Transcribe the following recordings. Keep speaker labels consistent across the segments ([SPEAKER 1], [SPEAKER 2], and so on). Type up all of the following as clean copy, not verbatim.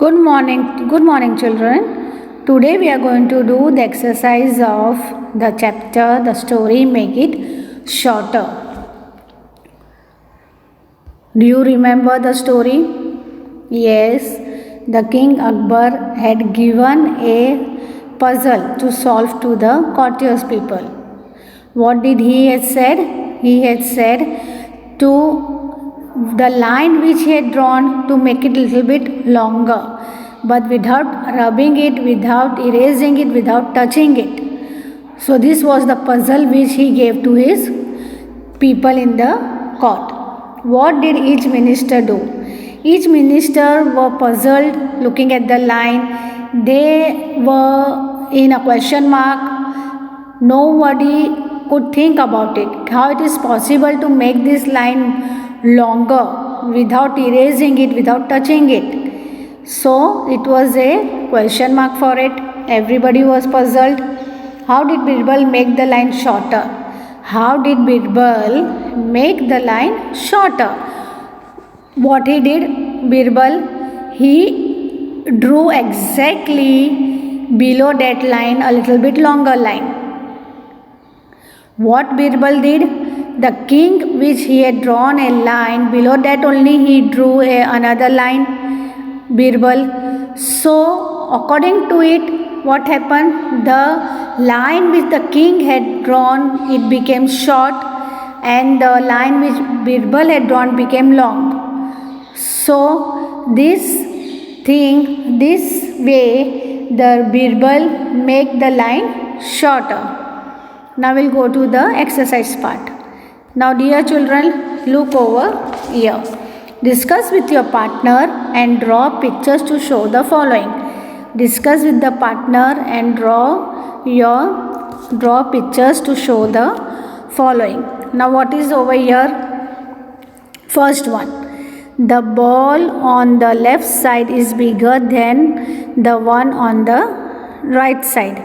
[SPEAKER 1] Good morning, children. Today we are going to do the exercise of the chapter, the story, make it shorter. Do you remember the story? Yes, the King Akbar had given a puzzle to solve to the courtiers people. What did he had said? He had said to the line which he had drawn to make it a little bit longer, but without rubbing it, without erasing it, without touching it. So this was the puzzle which he gave to his people in the court. What did each minister do? Each minister were puzzled looking at the line. They were in a question mark. Nobody could think about it. How it is possible to make this line longer without erasing it, without touching it. So it was a question mark for it. Everybody was puzzled. How did Birbal make the line shorter? How did Birbal make the line shorter? What he did, Birbal, he drew exactly below that line a little bit longer line. What Birbal did? The king which he had drawn a line, below that only he drew another line, Birbal. So according to it, what happened? The line which the king had drawn, it became short, and the line which Birbal had drawn became long. So this way, the Birbal make the line shorter. Now we'll go to the exercise part. Now dear children, look over here. Discuss with your partner and draw pictures to show the following. Discuss with the partner and draw pictures to show the following. Now what is over here? First one. The ball on the left side is bigger than the one on the right side.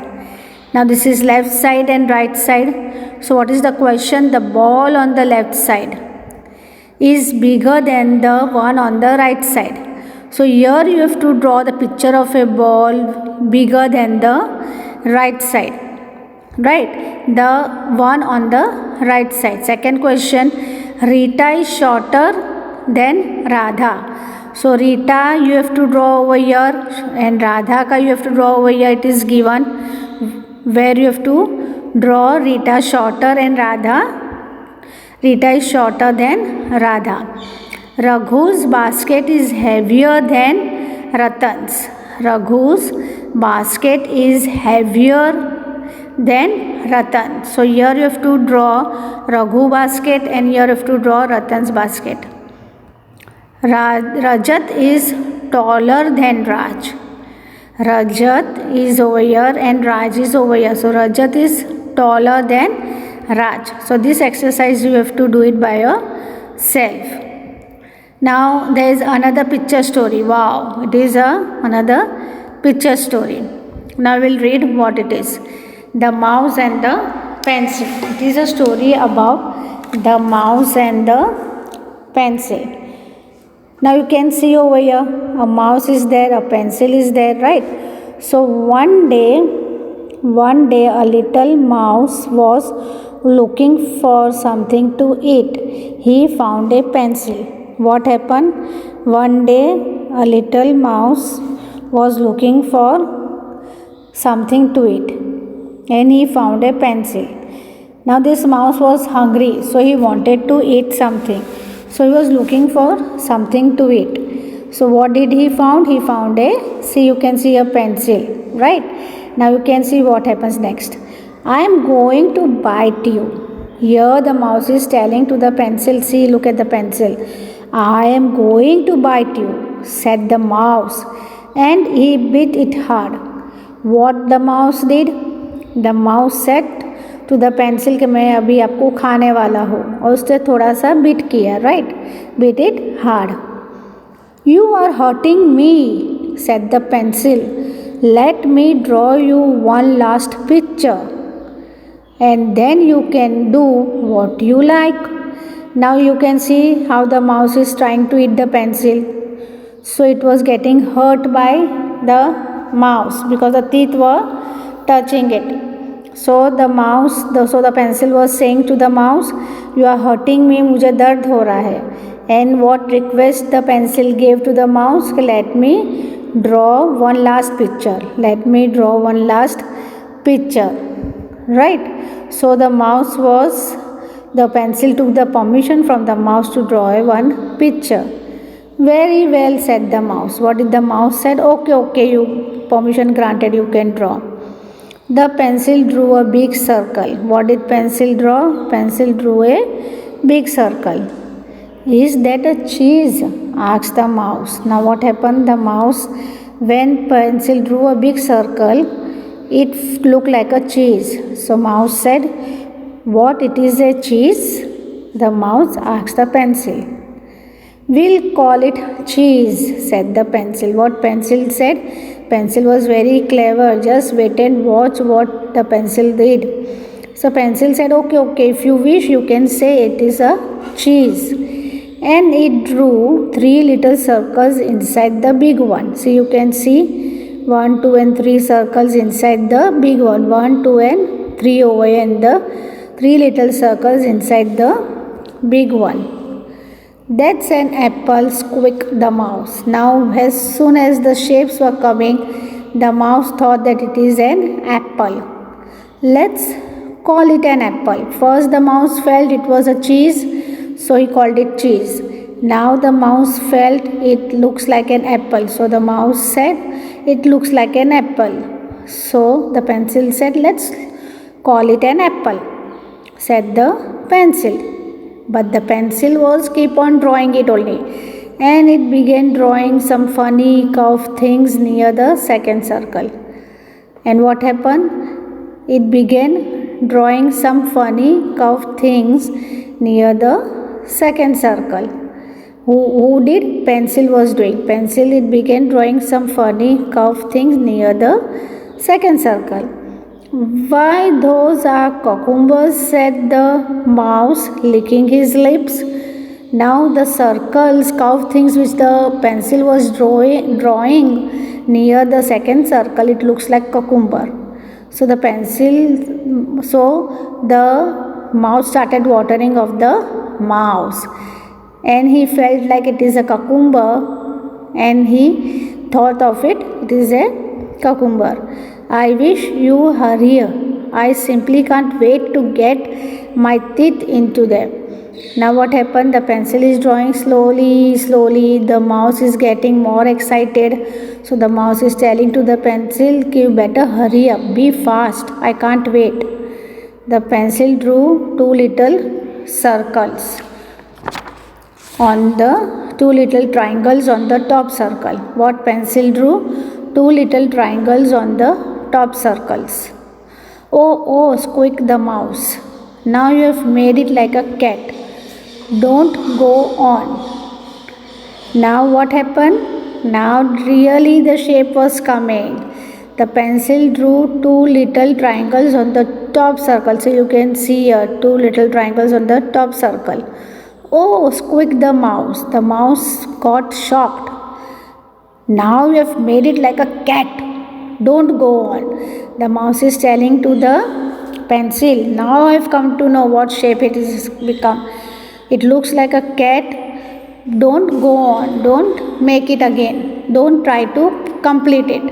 [SPEAKER 1] Now this is left side and right side. So what is the question? The ball on the left side is bigger than the one on the right side. So here you have to draw the picture of a ball bigger than the right side. Right? The one on the right side. Second question. Rita is shorter than Radha. So Rita you have to draw over here and Radha ka you have to draw over here. It is given where you have to draw Rita shorter and Rita is shorter than Radha. Raghu's basket is heavier than Ratan's. Raghu's basket is heavier than Ratan. So here you have to draw Raghu basket and here you have to draw Ratan's basket. Rajat is taller than Raj. Rajat is over here and Raj is over here. So Rajat is taller than Raj. So this exercise you have to do it by yourself. Now there is another picture story. Wow, it is another picture story. Now we will read what it is. The mouse and the pencil. It is a story about the mouse and the pencil. Now you can see over here a mouse is there, a pencil is there, right? So one day a little mouse was looking for something to eat. He found a pencil. What happened? One day a little mouse was looking for something to eat and he found a pencil. Now this mouse was hungry, so he wanted to eat something. So he was looking for something to eat. So what did he found? He found you can see a pencil, right? Now you can see what happens next. I am going to bite you. Here the mouse is telling to the pencil, see, look at the pencil. I am going to bite you, said the mouse, and he bit it hard. What the mouse did? The mouse said to the pencil कि मैं अभी आपको खाने वाला हूँ और उससे थोड़ा सा बिट किया, right? Bit it hard. You are hurting me, said the pencil. Let me draw you one last picture and then you can do what you like. Now you can see how the mouse is trying to eat the pencil. So it was getting hurt by the mouse because the teeth were touching it. So the pencil was saying to the mouse, you are hurting me, मुझे दर्द हो रहा है. And what request the pencil gave to the mouse? Let me draw one last picture. Let me draw one last picture. Right? So the pencil took the permission from the mouse to draw one picture. Very well, said the mouse. What did the mouse said? Okay, you permission granted, you can draw. The pencil drew a big circle. What did pencil draw? Pencil drew a big circle. Is that a cheese? Asked the mouse. Now what happened? The mouse, when pencil drew a big circle, it looked like a cheese. So mouse said, what, it is a cheese? The mouse asked the pencil. We'll call it cheese, said the pencil. What pencil said? Pencil was very clever. Just wait and watch what the pencil did. So pencil said, okay, if you wish, you can say it is a cheese. And it drew 3 little circles inside the big one. So you can see 1, 2 and 3 circles inside the big one. 1, 2 and 3 over here, and the 3 little circles inside the big one. That's an apple, squeaked the mouse. Now as soon as the shapes were coming, the mouse thought that it is an apple. Let's call it an apple. First the mouse felt it was a cheese, so he called it cheese. Now the mouse felt it looks like an apple, so the mouse said it looks like an apple. So the pencil said, let's call it an apple, said the pencil. But the pencil was keep on drawing it only, and it began drawing some funny curved things near the second circle. And what happened? It began drawing some funny curved things near the second circle. Who did? Pencil was doing. Pencil, it began drawing some funny curved things near the second circle. Why, those are cucumbers, said the mouse, licking his lips. Now the circles, curved things which the pencil was drawing near the second circle, it looks like cucumber. So the mouse started watering of the mouse, and he felt like it is a cucumber, and he thought of it, it is a cucumber. I wish you hurry. I simply can't wait to get my teeth into them. Now what happened? The pencil is drawing slowly. The mouse is getting more excited. So the mouse is telling to the pencil, you better hurry up, be fast, I can't wait. The pencil drew 2 little circles on the 2 little triangles on the top circle. What pencil drew? 2 little triangles on the top circles. Oh, squeaked the mouse. Now you have made it like a cat. Don't go on. Now what happened? Now really the shape was coming. The pencil drew 2 little triangles on the top circle. So you can see here 2 little triangles on the top circle. Oh, squeaked the mouse. The mouse got shocked. Now you have made it like a cat. Don't go on. The mouse is telling to the pencil, now I have come to know what shape it is become. It looks like a cat. Don't go on. Don't make it again. Don't try to complete it.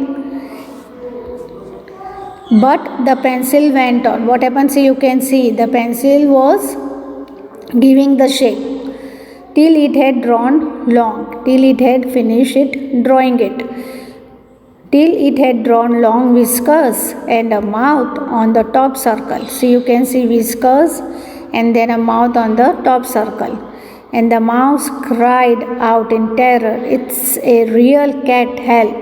[SPEAKER 1] But the pencil went on. What happens? You can see the pencil was giving the shape till it had drawn long, till it had finished it drawing it, till it had drawn long whiskers and a mouth on the top circle. So you can see whiskers and then a mouth on the top circle. And the mouse cried out in terror, it's a real cat, help.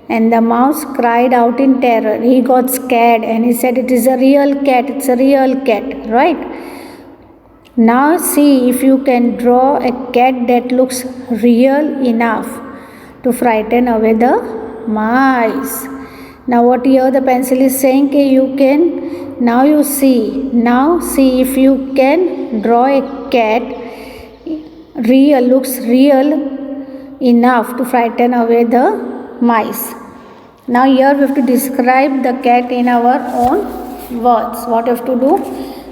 [SPEAKER 1] And the mouse cried out in terror. He got scared and he said, it is a real cat, it's a real cat, right? Now see if you can draw a cat that looks real enough to frighten away the mice. Now what here the pencil is saying, you can, now see if you can draw a cat looks real enough to frighten away the mice. Now here we have to describe the cat in our own words. What we have to do?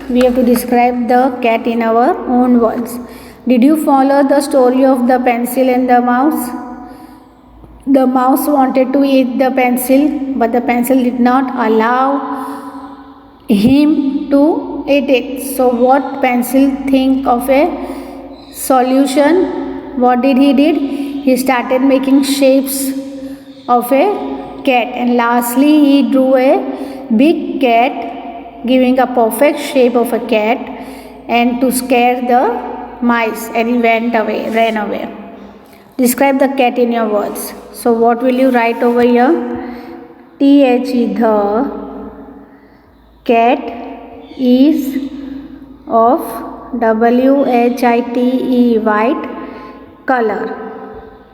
[SPEAKER 1] We have to describe the cat in our own words. Did you follow the story of the pencil and the mouse? The mouse wanted to eat the pencil, but the pencil did not allow him to eat it. So what pencil think of a solution? What did he did? He started making shapes of a cat, and lastly he drew a big cat giving a perfect shape of a cat and to scare the mice, and he ran away. Describe the cat in your words. So what will you write over here? The cat is of white color.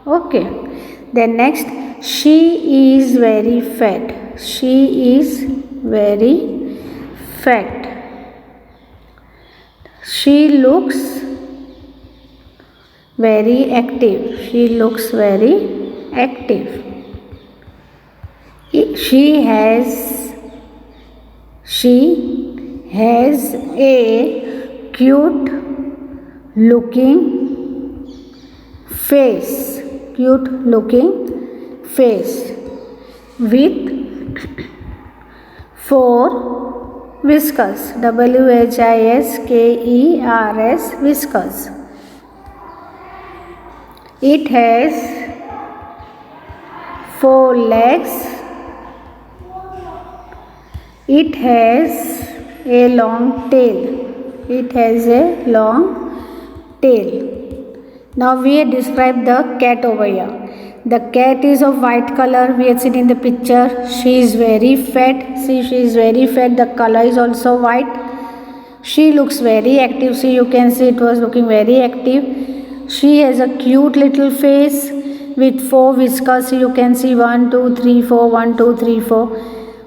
[SPEAKER 1] Okay. Then next, she is very fat. She is very fat. She looks very active. She looks very active. She has a cute looking face. Cute looking face with 4 whiskers. whiskers. Whiskers. It has 4 legs. It has a long tail. It has a long tail. Now we have described the cat over here. The cat is of white color. We have seen in the picture. She is very fat. See, she is very fat. The color is also white. She looks very active. See, you can see it was looking very active. She has a cute little face with 4 whiskers. You can see 1, 2, 3, 4, 1, 2, 3, 4.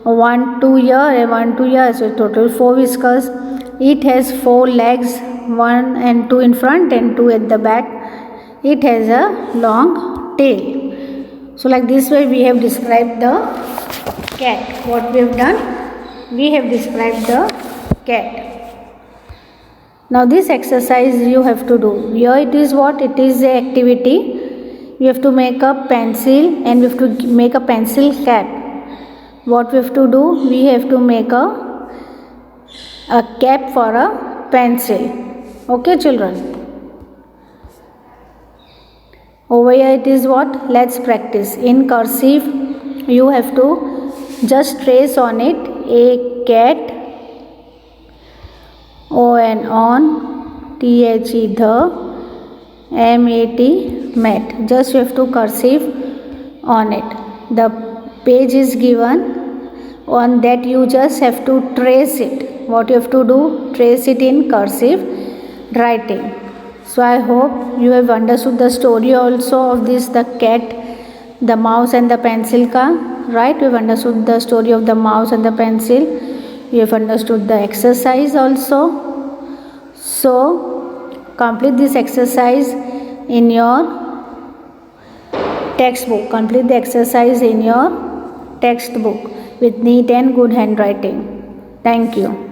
[SPEAKER 1] 1, 2 here and 1, 2 here. So total 4 whiskers. It has 4 legs, 1 and 2 in front and 2 at the back. It has a long tail. So like this way we have described the cat. What we have done? We have described the cat. Now this exercise you have to do. Here it is what? It is a activity. You have to make a pencil and we have to make a pencil cap. What we have to do? We have to make a cap for a pencil. Okay children. Over here it is what? Let's practice. In cursive you have to just trace on it a cat, O-N on, T-H-E the, M-A-T mat. Just you have to cursive on it. The page is given. On that you just have to trace it. What you have to do? Trace it in cursive writing. So I hope you have understood the story also of this, the cat, the mouse and the pencil ka. Right? You have understood the story of the mouse and the pencil. You have understood the exercise also. So complete this exercise in your textbook. Complete the exercise in your textbook with neat and good handwriting. Thank you.